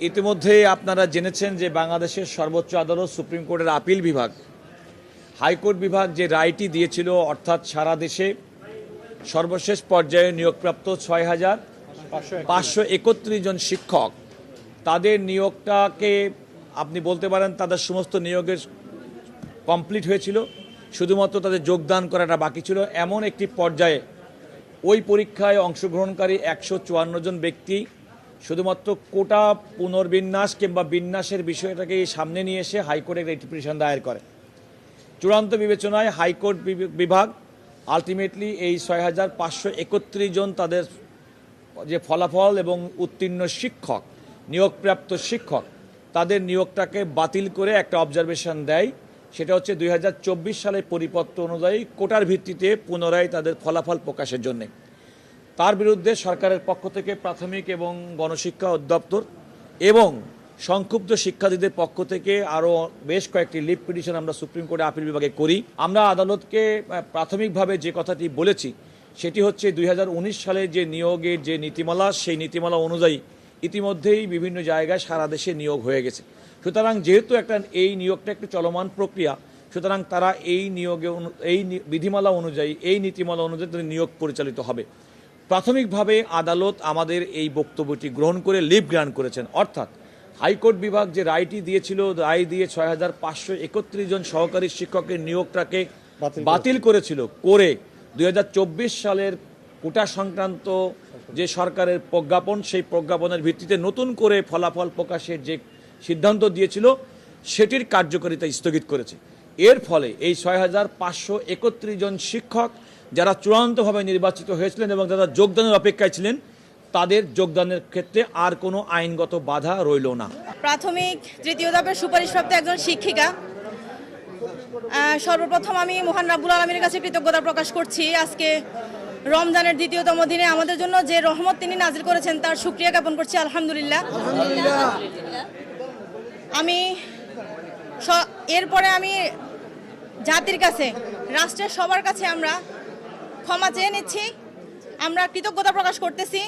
ইতিমধ্যে আপনারা জেনেছেন যে বাংলাদেশের সর্বোচ্চ আদালত সুপ্রিম কোর্টের আপিল বিভাগ হাইকোর্ট বিভাগ যে রায়টি দিয়েছিল, অর্থাৎ সারা দেশে সর্বশেষ পর্যায়ে নিয়োগপ্রাপ্ত 6,531 জন শিক্ষক, তাদের নিয়োগটাকে আপনি বলতে পারেন তাদের সমস্ত নিয়োগের কমপ্লিট হয়েছিল, শুধুমাত্র তাদের যোগদান করাটা বাকি ছিল। এমন একটি পর্যায়ে ওই পরীক্ষায় অংশগ্রহণকারী 154 জন ব্যক্তি শুধুমাত্র কোটা পুনর্বিন্যাস কিংবা বিন্যাসের বিষয়টাকে সামনে নিয়ে এসে হাইকোর্টে রিট পিটিশন দায়ের করে। চূড়ান্ত বিবেচনায় হাইকোর্ট বিভাগ আলটিমেটলি এই 6,531 জন তাদের যে ফলাফল এবং উত্তীর্ণ শিক্ষক, নিয়োগপ্রাপ্ত শিক্ষক, তাদের নিয়োগটাকে বাতিল করে একটা অবজারভেশন দেয়। সেটা হচ্ছে 2024 সালের পরিপত্র অনুযায়ী কোটার ভিত্তিতে পুনরায় তাদের ফলাফল প্রকাশের জন্যে। তার বিরুদ্ধে সরকারের পক্ষ থেকে প্রাথমিক এবং গণশিক্ষা অধিদপ্তর এবং সংক্ষুব্ধ শিক্ষার্থীদের পক্ষ থেকে আরও বেশ কয়েকটি লিভ পিটিশন আমরা সুপ্রিম কোর্টে আপিল বিভাগে করি। আমরা আদালতকে প্রাথমিকভাবে যে কথাটি বলেছি সেটি হচ্ছে 2019 সালে যে নিয়োগের যে নীতিমালা, সেই নীতিমালা অনুযায়ী ইতিমধ্যেই বিভিন্ন জায়গায় সারা দেশে নিয়োগ হয়ে গেছে। সুতরাং যেহেতু এই নিয়োগটা একটি চলমান প্রক্রিয়া, সুতরাং তারা এই বিধিমালা অনুযায়ী, এই নীতিমালা অনুযায়ী তাদের নিয়োগ পরিচালিত হবে। প্রাথমিকভাবে আদালত আমাদের এই বক্তব্যটি গ্রহণ করে লিভ গ্রান্ট করেছেন, অর্থাৎ হাইকোর্ট বিভাগ যে রায়টি দিয়েছিল, রায় দিয়ে 6,531 জন সহকারী শিক্ষকের নিয়োগটাকে বাতিল করেছিল, করে 2024 সালের কোটা সংক্রান্ত যে সরকারের প্রজ্ঞাপন, সেই প্রজ্ঞাপনের ভিত্তিতে নতুন করে ফলাফল প্রকাশের যে সিদ্ধান্ত দিয়েছিল সেটির কার্যকারিতা স্থগিত করেছে। এর ফলে এই 6,531 জন শিক্ষক যারা চূড়ান্তভাবে নির্বাচিত হয়েছিলেন এবং যারা যোগদানের অপেক্ষায় ছিলেন, তাদের যোগদানের ক্ষেত্রে আর কোনো আইনগত বাধা রইল না। প্রাথমিক তৃতীয় ধাপের সুপারিশপ্রাপ্ত একজন শিক্ষিকা, সর্বপ্রথম আমি মহান রাব্বুল আলামিনের কাছে কৃতজ্ঞতা প্রকাশ করছি। আজকে রমজানের দ্বিতীয়তম দিনে আমাদের জন্য যে রহমত তিনি নাজিল করেছেন তার শুকরিয়া জ্ঞাপন করছি, আলহামদুলিল্লাহ। এরপরে আমি জাতির কাছে, রাষ্ট্রের সবার কাছে আমরা ক্ষমা চেয়ে নিচ্ছি। আমরা কৃতজ্ঞতা প্রকাশ করতেছি।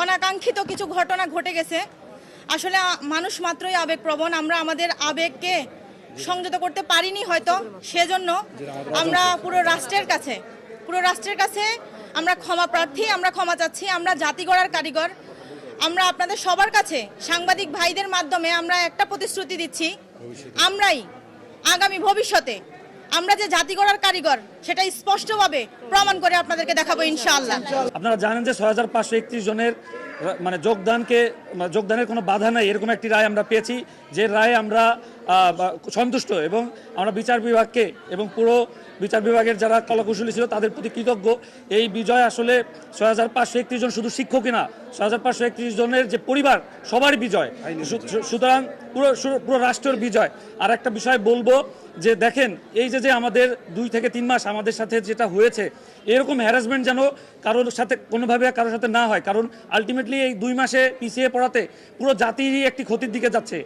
অনাকাঙ্ক্ষিত কিছু ঘটনা ঘটে গেছে। আসলে মানুষ মাত্রই আবেগপ্রবণ, আমরা আমাদের আবেগকে সংযত করতে পারিনি হয়তো, সেজন্য আমরা পুরো রাষ্ট্রের কাছে আমরা ক্ষমা প্রার্থী, আমরা ক্ষমা চাচ্ছি। আমরা জাতি গড়ার কারিগর। আমরা আপনাদের সবার কাছে সাংবাদিক ভাইদের মাধ্যমে আমরা একটা প্রতিশ্রুতি দিচ্ছি, আমরাই আগামী ভবিষ্যতে আমরা যে জাতি গড়ার কারিগর সেটা স্পষ্টভাবে প্রমাণ করে আপনাদেরকে দেখাবো ইনশাআল্লাহ। আপনারা জানেন যে 6,531 জনের যোগদানের কোনো বাধা নাই, এরকম একটি রায় আমরা পেয়েছি, যে রায়ে আমরা সন্তুষ্ট এবং আমরা বিচার বিভাগকে এবং পুরো বিচার বিভাগের যারা কলাকুশলী ছিল তাদের প্রতি কৃতজ্ঞ। এই বিজয় আসলে 6,531 জন শুধু শিক্ষকই না, 6,531 জনের যে পরিবার সবারই বিজয়, সুতরাং পুরো রাষ্ট্রের বিজয়। আর একটা বিষয় বলবো যে দেখেন, এই যে আমাদের 2 থেকে 3 মাস আমাদের সাথে যেটা হয়েছে, এরকম হ্যারাসমেন্ট যেন কারোর সাথে কোনোভাবে কারোর সাথে না হয়, কারণ আলটিমেটলি এই 2 মাসে পিছিয়ে পড়াতে পুরো জাতিরই একটি ক্ষতির দিকে যাচ্ছে।